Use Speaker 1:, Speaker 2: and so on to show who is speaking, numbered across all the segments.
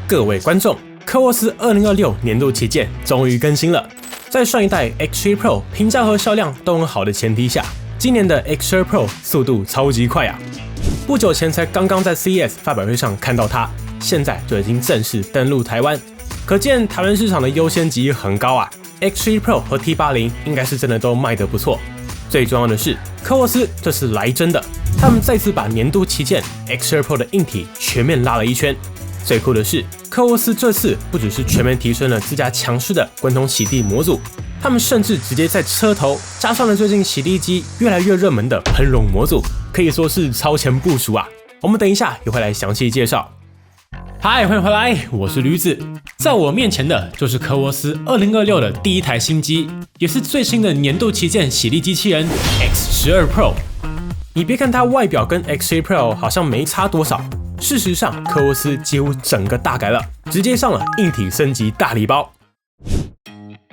Speaker 1: 各位观众，科沃斯2026年度旗舰终于更新了。在上一代 X3 Pro 评价和销量都很好的前提下，今年的 X2 Pro 速度超级快啊！不久前才刚刚在 CES 发表会上看到它，现在就已经正式登陆台湾，可见台湾市场的优先级很高啊。X3 Pro 和 T80 应该是真的都卖得不错。最重要的是，科沃斯这次来真的，他们再次把年度旗舰 X2 Pro 的硬体全面拉了一圈。最酷的是，科沃斯这次不只是全面提升了自家强势的滚筒洗地模组，他们甚至直接在车头加上了最近洗地机越来越热门的喷融模组，可以说是超前部署啊！我们等一下也会来详细介绍。
Speaker 2: 嗨，欢迎回来，我是驴子。在我面前的就是科沃斯2026的第一台新机，也是最新的年度旗舰洗地机器人 X12 Pro。
Speaker 1: 你别看它外表跟 X3 Pro 好像没差多少，事实上科沃斯几乎整个大改了，直接上了硬体升级大礼包。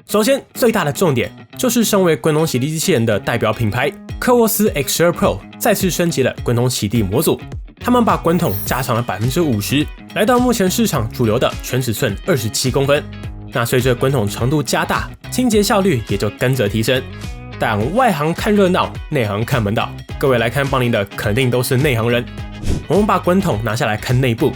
Speaker 1: 首先，最大的重点就是身为滚筒洗地机器人的代表品牌，科沃斯 X12 Pro 再次升级了滚筒洗地模组。他们把滚筒加长了50%，来到目前市场主流的全尺寸27公分。那随着滚筒长度加大，清洁效率也就跟着提升。但外行看热闹，内行看门道。各位来看邦尼的肯定都是内行人。我们把滚筒拿下来看内部，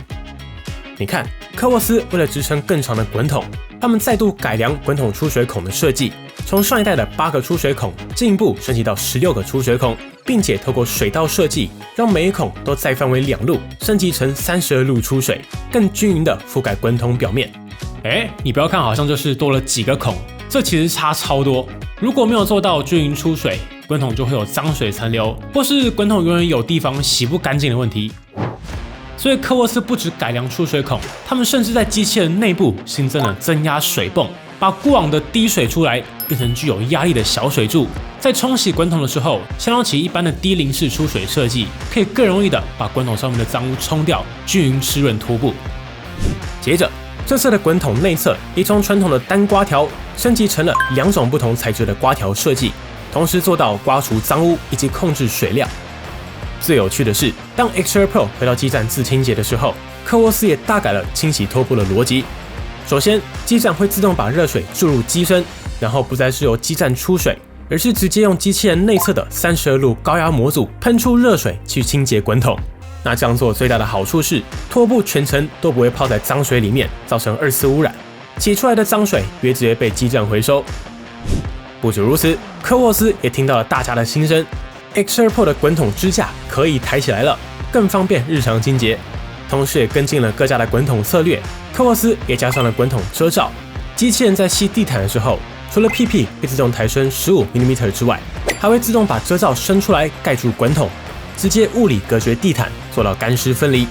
Speaker 1: 你看，科沃斯为了支撑更长的滚筒，他们再度改良滚筒出水孔的设计，从上一代的8个出水孔进一步升级到16个出水孔，并且透过水道设计，让每一孔都再分为2路，升级成32路出水，更均匀的覆盖滚筒表面。
Speaker 2: 你不要看好像就是多了几个孔，这其实差超多。如果没有做到均匀出水，滚筒就会有脏水残留，或是滚筒永远有地方洗不干净的问题。所以科沃斯不只改良出水孔，他们甚至在机器人内部新增了增压水泵，把过往的滴水出来变成具有压力的小水柱，在冲洗滚筒的时候，相当起一般的低淋式出水设计，可以更容易的把滚筒上面的脏污冲掉，均匀湿润拖布。
Speaker 1: 接着，这次的滚筒内侧也从传统的单刮条升级成了2种不同材质的刮条设计，同时做到刮除脏污以及控制水量。最有趣的是，当 X2 Pro 回到基站自清洁的时候，科沃斯也大改了清洗拖布的逻辑。首先，基站会自动把热水注入机身，然后不再是由基站出水，而是直接用机器人内侧的32路高压模组喷出热水去清洁滚筒。那这样做最大的好处是，拖布全程都不会泡在脏水里面，造成2次污染，洗出来的脏水也直接被基站回收。不止如此，科沃斯也听到了大家的心声。X2 Pro 的滚筒支架可以抬起来了，更方便日常清洁。同时也跟进了各家的滚筒策略，科沃斯也加上了滚筒遮罩。机器人在吸地毯的时候，除了屁屁会自动抬升15mm 之外，还会自动把遮罩伸出来盖住滚筒，直接物理隔绝地毯，做到干湿分离。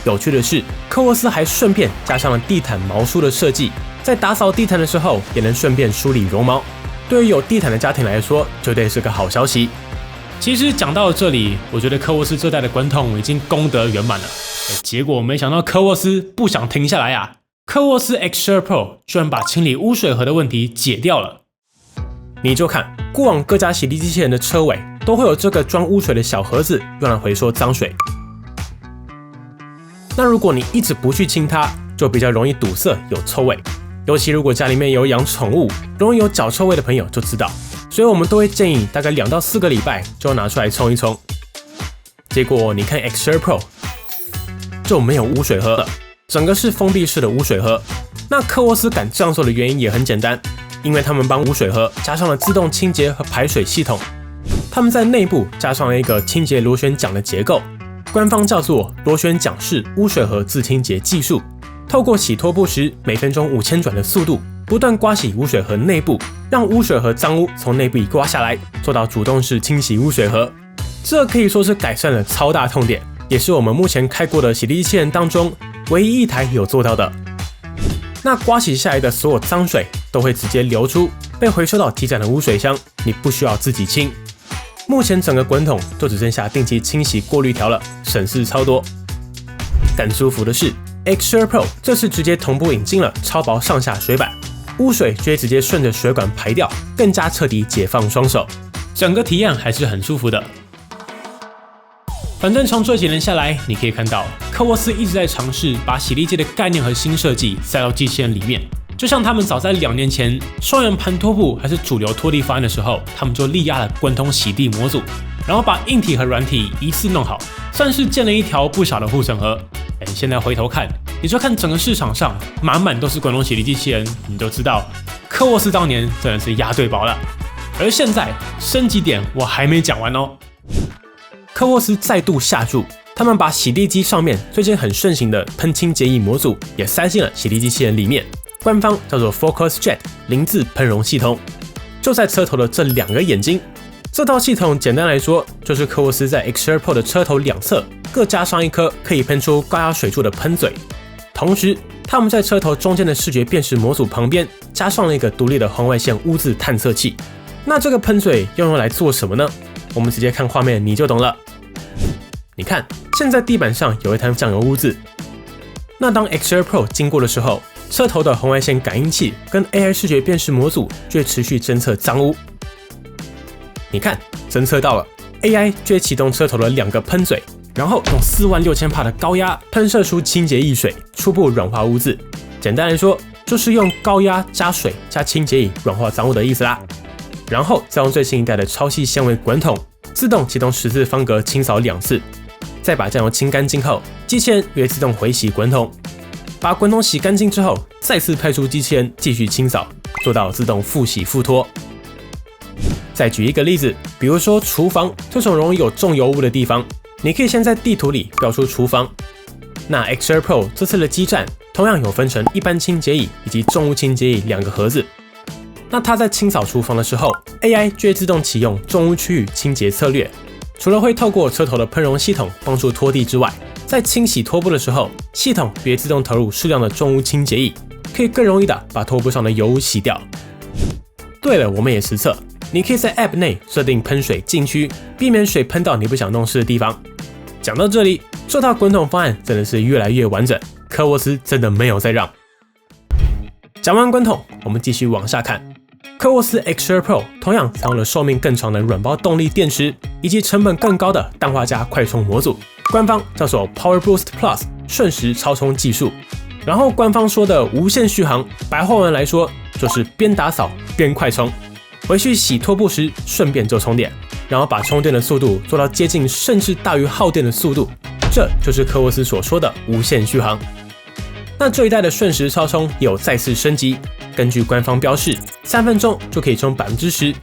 Speaker 1: 有趣的是，科沃斯还顺便加上了地毯毛梳的设计，在打扫地毯的时候也能顺便梳理绒毛。对于有地毯的家庭来说，绝对是个好消息。
Speaker 2: 其实讲到这里，我觉得科沃斯这代的滚筒已经功德圆满了。结果没想到科沃斯不想停下来啊！科沃斯 X12 Pro 居然把清理污水盒的问题解掉了。
Speaker 1: 你就看，过往各家洗地机器人的车尾都会有这个装污水的小盒子，用来回收脏水。那如果你一直不去清它，就比较容易堵塞，有臭味。尤其如果家里面有养宠物，容易有脚臭味的朋友就知道，所以我们都会建议大概2到4个礼拜就要拿出来冲一冲。结果你看 X12 Pro 就没有污水盒了，整个是封闭式的污水盒。那科沃斯敢这样做的原因也很简单，因为他们帮污水盒加上了自动清洁和排水系统，他们在内部加上了一个清洁螺旋桨的结构，官方叫做螺旋桨式污水盒自清洁技术。透过洗拖布时每分钟5000转的速度，不断刮洗污水盒内部，让污水盒脏污从内部一刮下来，做到主动式清洗污水盒。这可以说是改善了超大痛点，也是我们目前开过的洗地机器人当中唯一一台有做到的。那刮洗下来的所有脏水都会直接流出，被回收到基站的污水箱，你不需要自己清。目前整个滚筒就只剩下定期清洗过滤条了，省事超多。更舒服的是，X12 Pro 这次直接同步引进了超薄上下水板，污水就会直接顺着水管排掉，更加彻底解放双手，
Speaker 2: 整个体验还是很舒服的。反正从这几年下来，你可以看到科沃斯一直在尝试把洗地机的概念和新设计塞到机器人里面。就像他们早在2年前双圆盘拖布还是主流拖地方案的时候，他们就力压了滚筒洗地模组，然后把硬体和软体一次弄好，算是建了一条不小的护城河。现在回头看，你就看整个市场上满满都是滚筒洗地机器人，你就知道科沃斯当年真的是押对宝了。而现在升级点我还没讲完哦。
Speaker 1: 科沃斯再度下注，他们把洗地机上面最近很盛行的喷清洁液模组也塞进了洗地机器人里面，官方叫做 Focus Jet 零字喷融系统，就在车头的这2个眼睛。这套系统简单来说，就是科沃斯在 X2 Pro 的车头2侧各加上一颗可以喷出高压水柱的喷嘴，同时他们在车头中间的视觉辨识模组旁边加上了一个独立的红外线污渍探测器。那这个喷嘴要用来做什么呢？我们直接看画面你就懂了。你看，现在地板上有一滩酱油污渍，那当 X2 Pro 经过的时候，车头的红外线感应器跟 AI 视觉辨识模组就会持续侦测脏污。你看，侦测到了 ，AI 就会启动车头的2个喷嘴，然后用46000帕的高压喷射出清洁液水，初步软化污渍。简单来说，就是用高压加水加清洁液软化脏污的意思啦。然后再用最新一代的超细纤维滚筒自动启动10字方格清扫2次，再把酱油清干净后，机器人也会自动回洗滚筒。把滚筒洗干净之后，再次派出机器人继续清扫，做到自动复洗复拖。再举一个例子，比如说厨房这种容易有重油污的地方，你可以先在地图里标出厨房。那 X2 Pro 这次的基站同样有分成一般清洁液以及重污清洁液2个盒子。那它在清扫厨房的时候 ，AI 就会自动启用重污区域清洁策略。除了会透过车头的喷融系统帮助拖地之外，在清洗拖布的时候，系统也会自动投入适量的重污清洁液，可以更容易的把拖布上的油污洗掉。对了，我们也实测，你可以在 App 内设定喷水禁区，避免水喷到你不想弄湿的地方。讲到这里，这套滚筒方案真的是越来越完整，科沃斯真的没有再让。讲完滚筒，我们继续往下看。科沃斯 X2 Pro 同样采用了寿命更长的软包动力电池，以及成本更高的氮化镓快充模组，官方叫做 Power Boost Plus 瞬时超充技术。然后官方说的无线续航，白话文来说就是边打扫边快充，回去洗拖布时顺便就充电，然后把充电的速度做到接近甚至大于耗电的速度，这就是科沃斯所说的无线续航。那这一代的瞬时超充也有再次升级，根据官方标示，3分钟就可以充10%，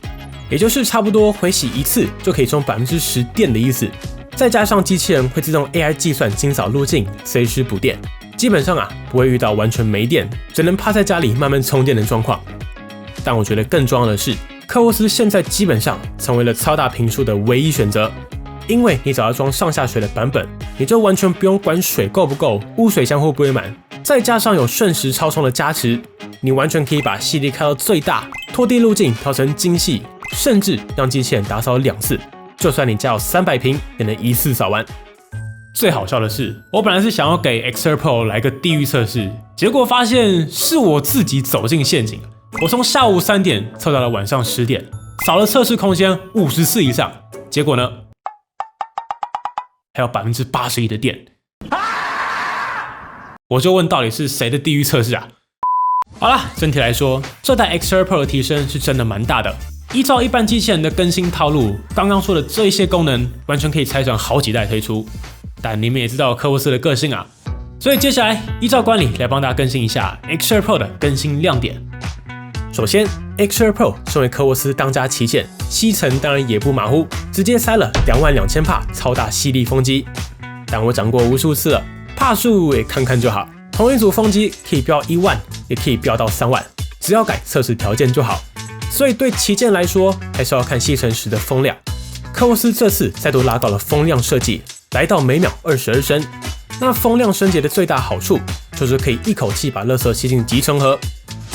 Speaker 1: 也就是差不多回洗1次就可以充10%电的意思。再加上机器人会自动 AI 计算清扫路径，随时补电，基本上不会遇到完全没电，只能趴在家里慢慢充电的状况。但我觉得更重要的是，科沃斯现在基本上成为了超大频数的唯一选择，因为你只要装上下水的版本，你就完全不用管水够不够，污水箱会不会满，再加上有瞬时超充的加持，你完全可以把吸力开到最大，拖地路径调成精细，甚至让机器人打扫2次，就算你家有300瓶，也能一次扫完。
Speaker 2: 最好笑的是，我本来是想要给 X2 Pro 来个地狱测试，结果发现是我自己走进陷阱。我从下午3点测到了晚上10点，扫了测试空间50次以上，结果呢，还有81%的电。我就问，到底是谁的地狱测试啊？好啦，整体来说，这代 X2 Pro 的提升是真的蛮大的。依照一般机器人的更新套路，刚刚说的这一些功能，完全可以拆成好几代推出。但你们也知道科沃斯的个性啊，所以接下来依照惯例来帮大家更新一下 X2 Pro 的更新亮点。
Speaker 1: 首先 ，X2 Pro 身为科沃斯当家旗舰，吸尘当然也不马虎，直接塞了22000帕超大吸力风机。但我讲过无数次了，帕数也看看就好，同一组风机可以标1万，也可以标到3万，只要改测试条件就好。所以对旗舰来说，还是要看吸尘时的风量。科沃斯这次再度拉高了风量设计，来到每秒22升。那风量升级的最大好处，就是可以一口气把垃圾吸进集成盒。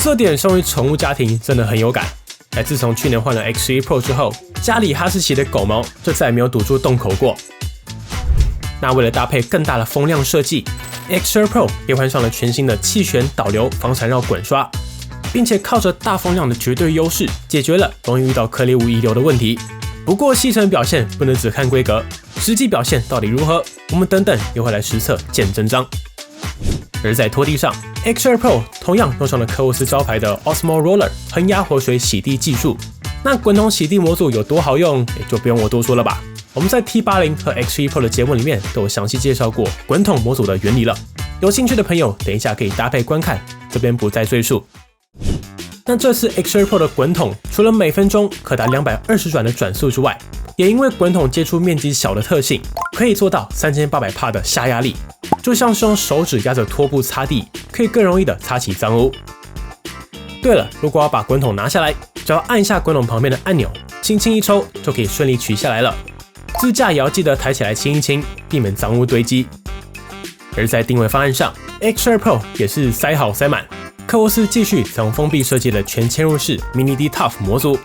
Speaker 1: 这点身为宠物家庭真的很有感。自从去年换了 X1 Pro 之后，家里哈士奇的狗毛就再也没有堵住洞口过。那为了搭配更大的风量设计， X2 Pro 也换上了全新的气旋导流防缠绕滚刷，并且靠着大风量的绝对优势，解决了容易遇到颗粒物遗留的问题。不过吸尘表现不能只看规格，实际表现到底如何，我们等等也会来实测见真章。而在拖地上 ，X2 Pro 同样用上了科沃斯招牌的 Osmo Roller 恒压活水洗地技术。那滚筒洗地模组有多好用，也就不用我多说了吧。我们在 T80 和 X1 Pro 的节目里面都有详细介绍过滚筒模组的原理了，有兴趣的朋友等一下可以搭配观看，这边不再赘述。那这次 X2 Pro 的滚筒除了每分钟可达220转的转速之外，也因为滚筒接触面积小的特性，可以做到3800帕的下压力，就像是用手指压着拖布擦地，可以更容易的擦起脏污。对了，如果要把滚筒拿下来，只要按一下滚筒旁边的按钮，轻轻一抽就可以顺利取下来了。支架也要记得抬起来清一清，避免脏污堆积。而在定位方案上 ，X2 Pro 也是塞好塞满。科沃斯继续采用封闭设计的全嵌入式 Mini D Tough 模组，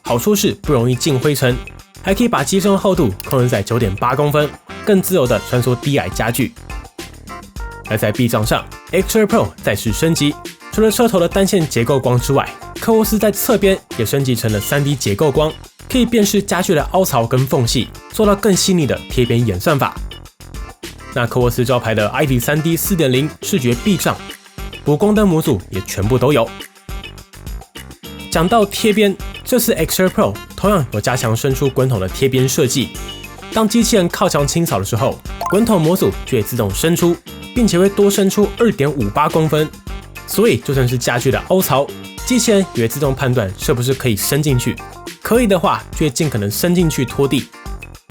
Speaker 1: 好处是不容易进灰尘，还可以把机身厚度控制在 9.8 公分，更自由的穿梭低矮家具。而在臂障上 ，X2 Pro 再次升级，除了车头的单线结构光之外，科沃斯在侧边也升级成了 3D 结构光，可以辨识家具的凹槽跟缝隙，做到更细腻的贴边演算法。那科沃斯招牌的 ID 3D 4.0 视觉臂障，补光灯模组也全部都有。讲到贴边，这次 X2 Pro 同样有加强伸出滚筒的贴边设计。当机器人靠墙清扫的时候，滚筒模组就会自动伸出，并且会多伸出 2.58 公分。所以就算是家具的凹槽，机器人也会自动判断是不是可以伸进去，可以的话就会尽可能伸进去拖地。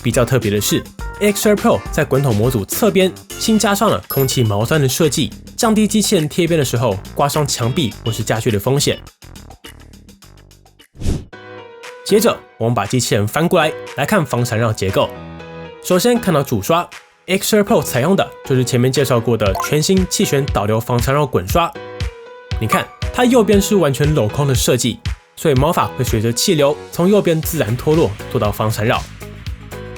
Speaker 1: 比较特别的是 X2 Pro 在滚筒模组侧边新加上了空气毛钻的设计，降低机器人贴边的时候刮伤墙壁或是家具的风险。接着我们把机器人翻过来看防缠绕结构。首先看到主刷 X2 Pro 采用的就是前面介绍过的全新气旋导流防缠绕滚刷。你看它右边是完全镂空的设计，所以毛发会随着气流从右边自然脱落，做到防缠绕。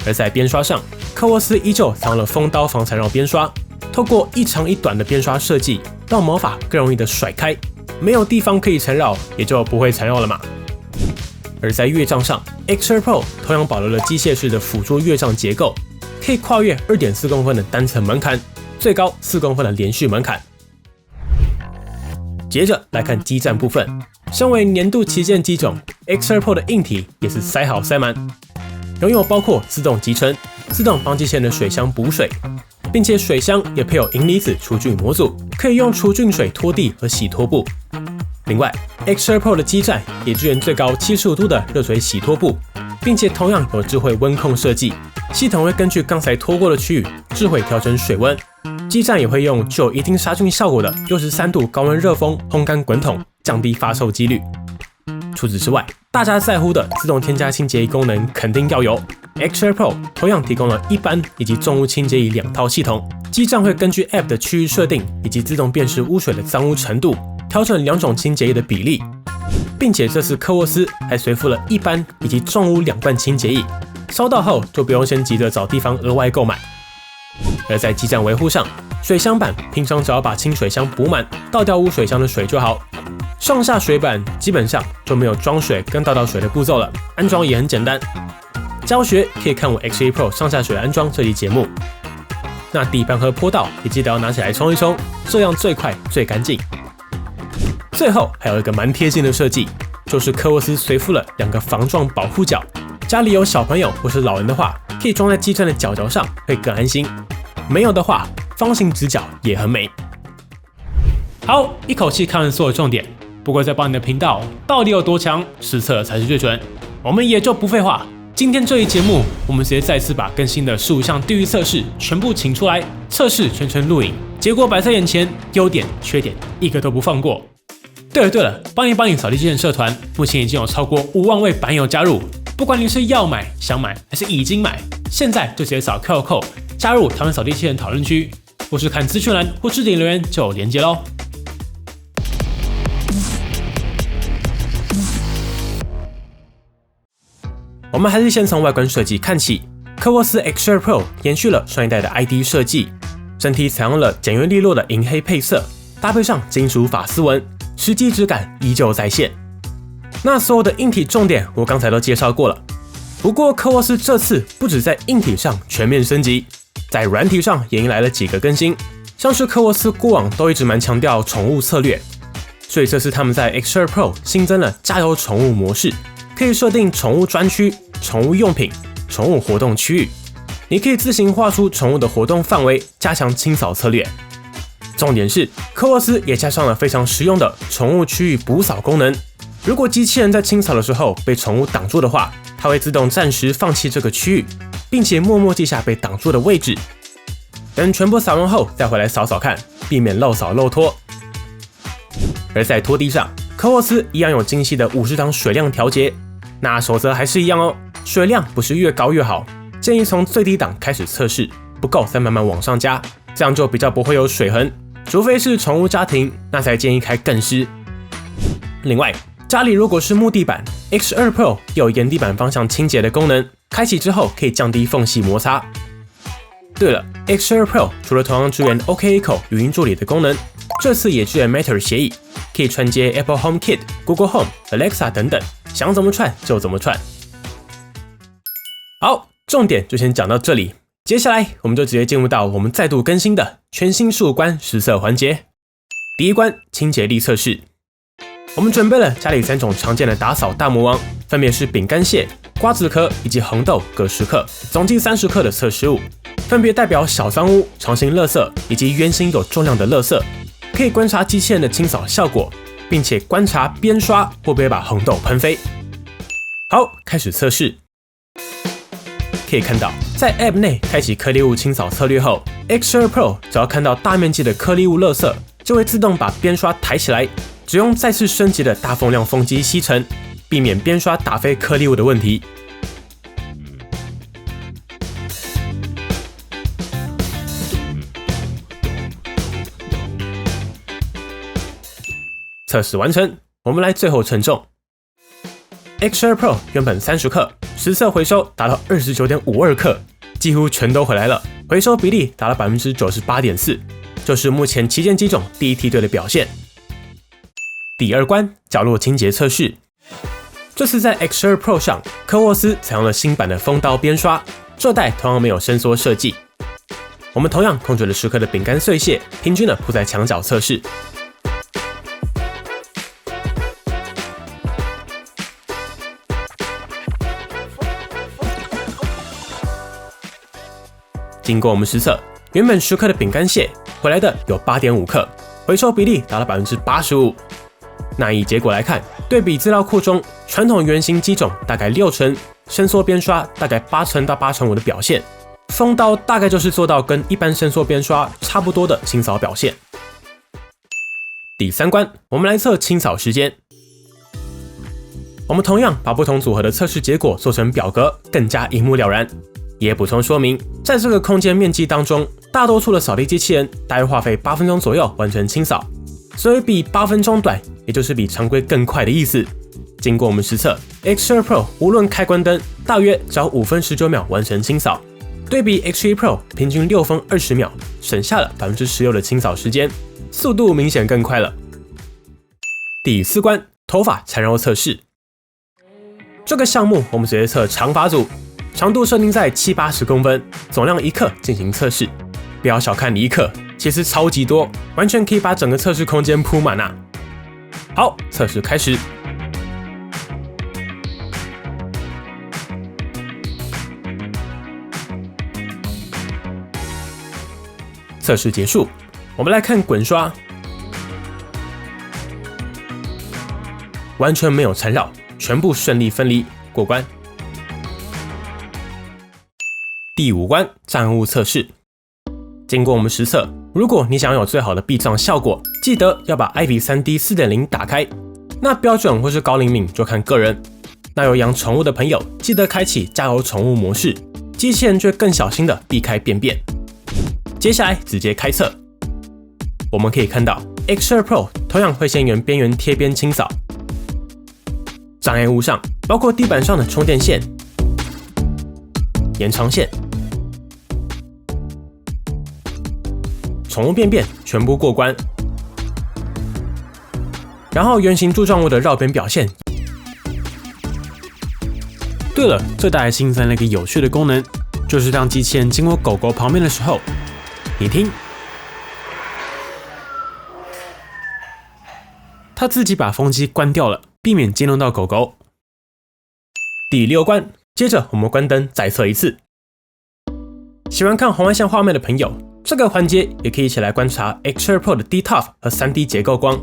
Speaker 1: 而在边刷上，科沃斯依旧采用了风刀防缠绕边刷，透过一长一短的边刷设计，让毛发更容易的甩开，没有地方可以缠绕，也就不会缠绕了嘛。而在乐杖上 ，X2 Pro 同样保留了机械式的辅助乐杖结构，可以跨越 2.4 公分的单层门槛，最高4公分的连续门槛。接着来看基站部分，身为年度旗舰机种 ，X2 Pro 的硬体也是塞好塞满，拥有包括自动集成、自动帮机器人的水箱补水，并且水箱也配有银离子除菌模组，可以用除菌水拖地和洗拖布。另外 ，X2 Pro 的基站也支援最高75度的热水洗拖布，并且同样有智慧温控设计，系统会根据刚才拖过的区域智慧调整水温。基站也会用具有一定杀菌效果的63度高温热风烘干滚筒，降低发臭几率。除此之外，大家在乎的自动添加清洁液功能肯定要有。X2 Pro 同样提供了一般以及重污清洁液2套系统，基站会根据 App 的区域设定以及自动辨识污水的脏污程度，调整2种清洁液的比例，并且这次科沃斯还随附了一般以及重污2罐清洁液，收到后就不用先急着找地方额外购买。而在基站维护上，水箱板平常只要把清水箱补满，倒掉污水箱的水就好。上下水板基本上就没有装水跟倒水的步骤了，安装也很简单。教学可以看我 X1 Pro 上下水安装这期节目。那底盘和坡道也记得要拿起来冲一冲，这样最快最干净。最后还有一个蛮贴心的设计，就是科沃斯随附了2个防撞保护角，家里有小朋友或是老人的话，可以装在机站的角上，会更安心。没有的话，方形直角也很美。好，一口气看完所有重点。不过在帮你的频道到底有多强，实测才是最准。我们也就不废话，今天这一节目，我们直接再次把更新的15项地狱测试全部请出来，测试全程录影，结果摆在眼前，优点缺点一个都不放过。对了，帮你扫地机器人社团目前已经有超过5万位版友加入，不管你是要买、想买还是已经买，现在就直接扫 QR Code 加入台湾扫地机器人讨论区，或是看资讯栏或置顶留言就有连结咯。我们还是先从外观设计看起，科沃斯 X2 Pro 延续了上一代的 ID 设计，整体采用了简约利落的银黑配色，搭配上金属发丝纹，实际质感依旧再现。那所有的硬体重点我刚才都介绍过了，不过科沃斯这次不止在硬体上全面升级，在软体上也迎来了几个更新，像是科沃斯过往都一直蛮强调宠物策略，所以这次他们在 X2 Pro 新增了加油宠物模式，可以设定宠物专区、宠物用品、宠物活动区域，你可以自行画出宠物的活动范围，加强清扫策略。重点是科沃斯也加上了非常实用的宠物区域补扫功能，如果机器人在清扫的时候被宠物挡住的话，它会自动暂时放弃这个区域，并且默默记下被挡住的位置，等全部扫完后再回来扫扫看，避免漏扫漏拖。而在拖地上，科沃斯一样有精细的50档水量调节，那守则还是一样哦，水量不是越高越好，建议从最低档开始测试，不够再慢慢往上加，这样就比较不会有水痕，除非是宠物家庭，那才建议开更湿。另外，家里如果是木地板 ，X2 Pro 有沿地板方向清洁的功能，开启之后可以降低缝隙摩擦。对了 ，X2 Pro 除了同样支援 OK Echo 语音助理的功能，这次也支援 Matter 协议，可以串接 Apple HomeKit、Google Home、Alexa 等等，想怎么串就怎么串。好，重点就先讲到这里，接下来我们就直接进入到我们再度更新的全新15关实测环节。第一关清洁力测试。我们准备了家里3种常见的打扫大魔王，分别是饼干屑、瓜子壳以及红豆各10克，总计30克的测试物，分别代表小脏污、长形垃圾以及圆形有重量的垃圾，可以观察机器人的清扫效果，并且观察边刷会不会把红豆喷飞。好，开始测试。可以看到，在 App 内开启颗粒物清扫策略后 ，X2 Pro 只要看到大面积的颗粒物垃圾，就会自动把边刷抬起来，只用再次升级的大风量风机吸尘，避免边刷打飞颗粒物的问题。测试完成，我们来最后称重。X2 Pro 原本30克，实测回收达到 29.52 克，几乎全都回来了，回收比例达到 98.4%， 就是目前旗舰机种第一梯队的表现。第二关角落清洁测试，这次在 X2 Pro 上，科沃斯采用了新版的风刀边刷，这代同样没有伸缩设计。我们同样控制了10克的饼干碎屑，平均的铺在墙角测试。经过我们实测，原本10克的饼干屑回来的有 8.5 克，回收比例达到 85%。那以结果来看，对比资料库中传统圆形机种大概6成，伸缩边刷大概8成到8成5的表现，风刀大概就是做到跟一般伸缩边刷差不多的清扫表现。第三关，我们来测清扫时间。我们同样把不同组合的测试结果做成表格，更加一目了然。也补充说明，在这个空间面积当中，大多数的扫地机器人大约花费8分钟左右完成清扫，所以比8分钟短，也就是比常规更快的意思。经过我们实测 ，X2 Pro 无论开关灯，大约只要5分19秒完成清扫，对比 X3 Pro 平均6分20秒，省下了16%的清扫时间，速度明显更快了。第4关头发缠绕测试，这个项目我们直接测长发组。长度设定在70-80公分，总量1克进行测试。不要小看1克，其实超级多，完全可以把整个测试空间铺满啊！好，测试开始。测试结束，我们来看滚刷，完全没有缠绕，全部顺利分离，过关。第5关障物测试，经过我们实测，如果你想要有最好的避障效果，记得要把 Ivy 3D 4.0 打开。那标准或是高灵敏就看个人。那有养宠物的朋友，记得开启加油宠物模式，机器人就会更小心的避开便便。接下来直接开测，我们可以看到 X2 Pro 同样会先沿边缘贴边清扫，障碍物上包括地板上的充电线、延长线、宠物便便全部过关，然后圆形柱状物的绕边表现，对了，这代还新增了一个有趣的功能，就是当机器人经过狗狗旁边的时候，你听，它自己把风机关掉了，避免惊动到狗狗。第6关，接着我们关灯再测一次。喜欢看红外线画面的朋友，这个环节也可以一起来观察 X2 Pro 的 DToF 和 3D 结构光。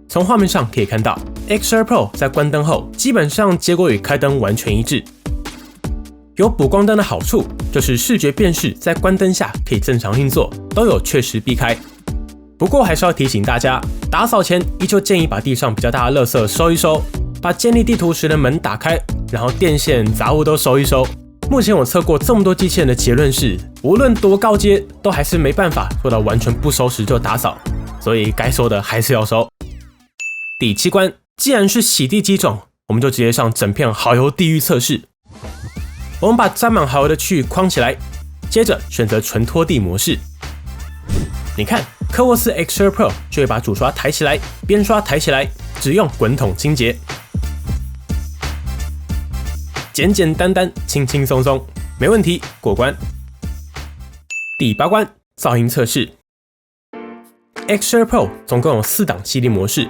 Speaker 1: 从画面上可以看到 X2 Pro 在关灯后，基本上结果与开灯完全一致。有补光灯的好处，就是视觉辨识在关灯下可以正常运作，都有确实避开。不过还是要提醒大家，打扫前依旧建议把地上比较大的垃圾收一收，把建立地图时的门打开，然后电线杂物都收一收。目前我测过这么多机器人的结论是，无论多高阶，都还是没办法做到完全不收拾就打扫，所以该收的还是要收。第7关，既然是洗地机种，我们就直接上整片蚝油地狱测试。我们把沾满蚝油的区域框起来，接着选择纯拖地模式。你看，科沃斯 X2 Pro 就会把主刷抬起来，边刷抬起来，只用滚筒清洁，简简单单，轻轻松松，没问题，过关。第8关，噪音测试。X2 Pro 总共有4档吸力模式，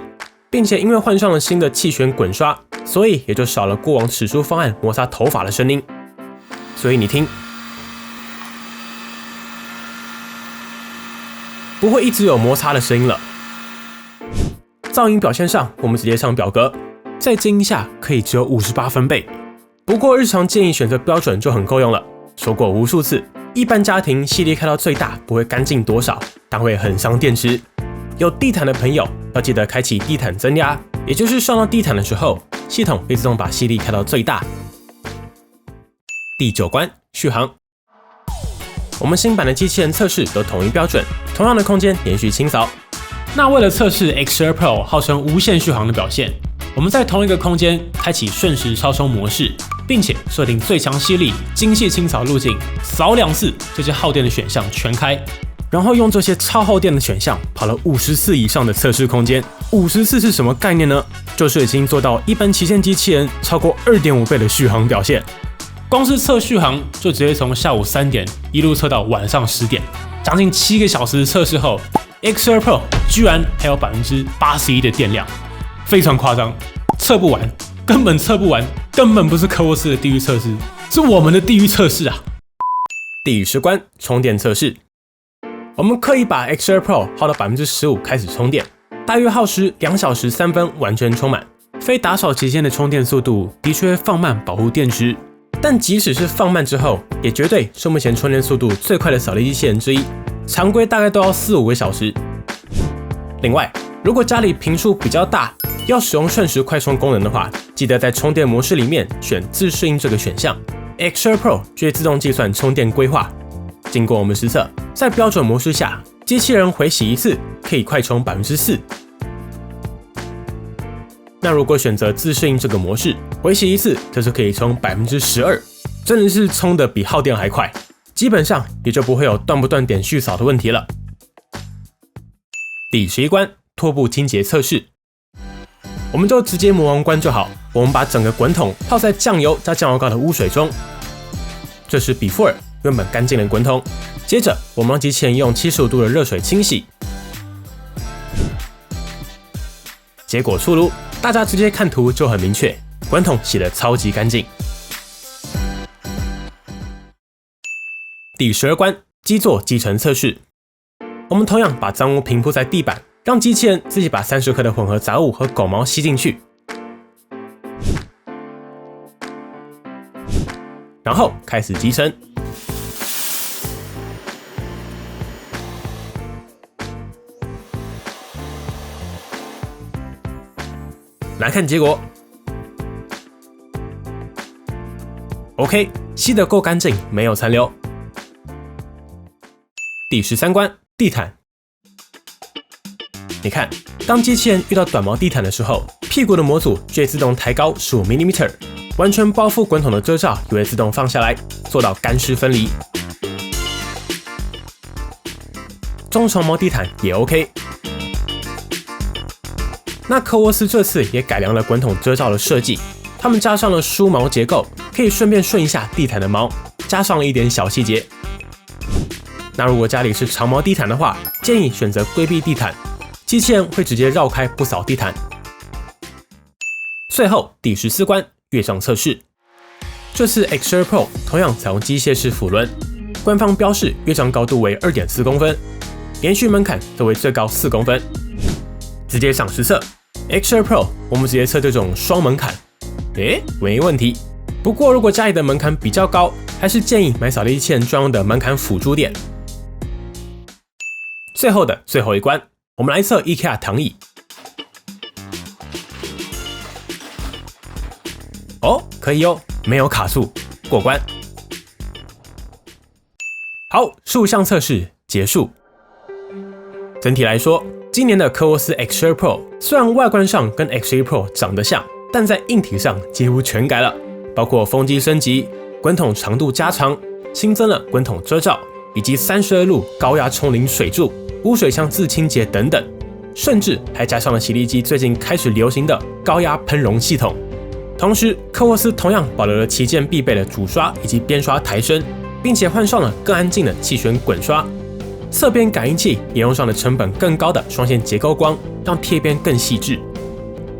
Speaker 1: 并且因为换上了新的气旋滚刷，所以也就少了过往齿梳方案摩擦头发的声音。所以你听，不会一直有摩擦的声音了。噪音表现上，我们直接上表格，再静一下可以只有58分贝。不过日常建议选择标准就很够用了。说过无数次，一般家庭吸力开到最大不会干净多少，但会很伤电池。有地毯的朋友要记得开启地毯增压，也就是上到地毯的时候，系统会自动把吸力开到最大。第9关，续航。我们新版的机器人测试都统一标准，同样的空间连续清扫。
Speaker 2: 那为了测试 X2 Pro 号称无限续航的表现，我们在同一个空间开启瞬时超充模式，并且设定最强吸力、精细清扫路径，扫2次，这些耗电的选项全开。然后用这些超耗电的选项跑了50次以上的测试空间。50次是什么概念呢？就是已经做到一般旗舰机器人超过 2.5 倍的续航表现。光是测续航就直接从下午3点一路测到晚上10点，将近7个小时的测试后 ，X2 Pro 居然还有81%的电量，非常夸张，测不完，根本测不完，根本不是科沃斯的地狱测试，是我们的地狱测试啊！
Speaker 1: 第10关，充电测试。我们刻意把 X2 Pro 耗到 15% 开始充电，大约耗时2小时3分完全充满。非打扫期间的充电速度的确会放慢保护电池，但即使是放慢之后，也绝对是目前充电速度最快的扫地机器人之一，常规大概都要4-5个小时。另外，如果家里坪数比较大，要使用瞬时快充功能的话，记得在充电模式里面选自适应这个选项 ，X2 Pro 就会自动计算充电规划。经过我们实测，在标准模式下，机器人回洗一次可以快充 4%。那如果选择自适应这个模式，回洗一次就是可以充 12%， 真的是充的比耗电还快，基本上也就不会有断不断点续扫的问题了。第11关，拖布清洁测试。我们就直接魔王关就好，我们把整个滚筒泡在酱油加酱油膏的污水中。这是 before 原本干净的滚筒，接着我们让机器人用75度的热水清洗，结果出炉，大家直接看图就很明确，滚筒洗得超级干净。第12关，基座集成测试。我们同样把脏污平铺在地板，让机器人自己把30克的混合杂物和狗毛吸进去，然后开始集成。来看结果 ，OK， 吸得够干净，没有残留。第13关，地毯。你看，当机器人遇到短毛地毯的时候，屁股的模组就会自动抬高15 mm， 完全包覆滚筒的遮罩也会自动放下来，做到干湿分离。中长毛地毯也 OK。那科沃斯这次也改良了滚筒遮罩的设计，它们加上了梳毛结构，可以顺便顺一下地毯的毛，加上了一点小细节。那如果家里是长毛地毯的话，建议选择规避地毯，机器人会直接绕开不扫地毯。最后第14关乐章测试，这次 X2 Pro 同样采用机械式辅轮，官方标示乐章高度为 2.4 公分，连续门槛则为最高4公分。直接上实测 X2 Pro， 我们直接测这种双门槛，没问题。不过如果家里的门槛比较高，还是建议买扫地机器人专用的门槛辅助垫。最后的最后一关，我们来测 IKEA 躺椅。可以哦，没有卡住，过关。好，竖向测试结束。整体来说，今年的科沃斯 X2 Pro 虽然外观上跟 X1 Pro 长得像，但在硬体上几乎全改了，包括风机升级、滚筒长度加长、新增了滚筒遮罩，以及32路高压冲淋水柱、污水箱自清洁等等，甚至还加上了洗地机最近开始流行的高压喷溶系统。同时，科沃斯同样保留了旗舰必备的主刷以及边刷抬升，并且换上了更安静的气旋滚刷。侧边感应器也用上了成本更高的双线结构光，让贴边更细致。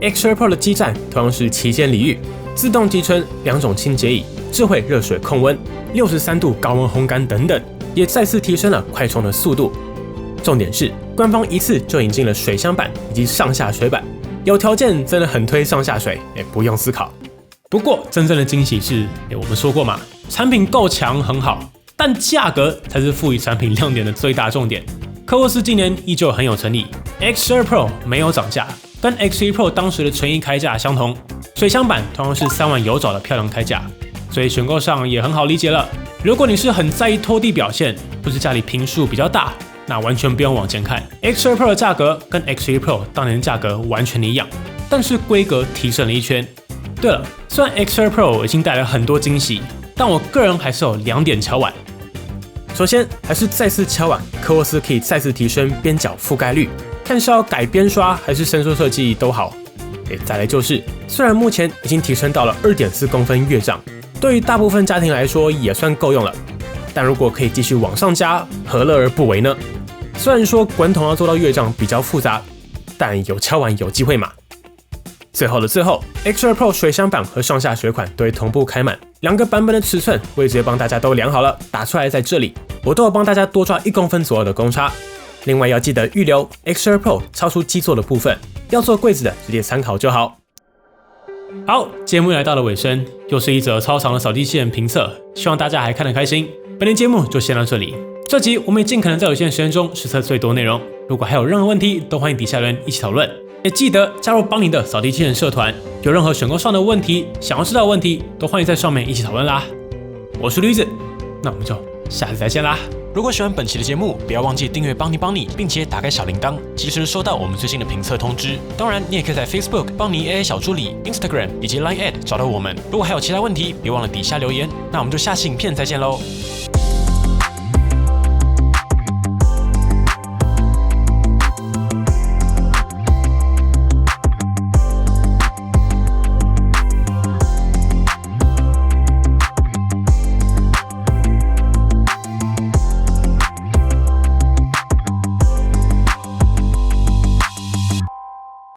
Speaker 1: X2 Pro 的基站同样是旗舰礼遇，自动集成2种清洁椅、智慧热水控温、63度高温烘干等等，也再次提升了快充的速度。重点是，官方一次就引进了水箱板以及上下水板。有条件真的很推上下水，不用思考。不过真正的惊喜是，我们说过嘛，产品够强很好，但价格才是赋予产品亮点的最大重点。科沃斯今年依旧很有诚意 ，X2 Pro 没有涨价，跟 X1 Pro 当时的纯益开价相同，水箱板同样是3万有找的漂亮开价，所以选购上也很好理解了。如果你是很在意拖地表现，或是家里坪数比较大，那完全不用往前看 ，X2 Pro 的价格跟 X1 Pro 当年的价格完全一样，但是规格提升了一圈。对了，虽然 X2 Pro 已经带来很多惊喜，但我个人还是有2点敲碗。首先，还是再次敲碗，科沃斯可以再次提升边角覆盖率，看是要改边刷还是伸缩设计都好。再来就是，虽然目前已经提升到了 2.4 公分乐章，对于大部分家庭来说也算够用了。但如果可以继续往上加，何乐而不为呢？虽然说滚筒要做到乐章比较复杂，但有敲碗有机会嘛。最后的最后 ，X2 Pro 水箱板和上下水管都会同步开满，2个版本的尺寸我也直接帮大家都量好了，打出来在这里，我都有帮大家多抓1公分左右的公差。另外要记得预留 X2 Pro 超出基座的部分，要做柜子的直接参考就好。好，节目来到了尾声，又是一则超长的扫地机器人评测，希望大家还看得开心。本期节目就先到这里，这集我们也尽可能在有限的时间中实测最多内容。如果还有任何问题，都欢迎底下留言一起讨论。也记得加入邦尼的扫地机器人社团，有任何选购上的问题，想要知道的问题，都欢迎在上面一起讨论啦。我是驴子，那我们就下次再见啦。
Speaker 3: 如果喜欢本期的节目，不要忘记订阅邦尼，并且打开小铃铛，及时收到我们最新的评测通知。当然，你也可以在 Facebook 邦尼 AI 小助理、Instagram 以及 Line@ 找到我们。如果还有其他问题，别忘了底下留言。那我们就下期影片再见喽。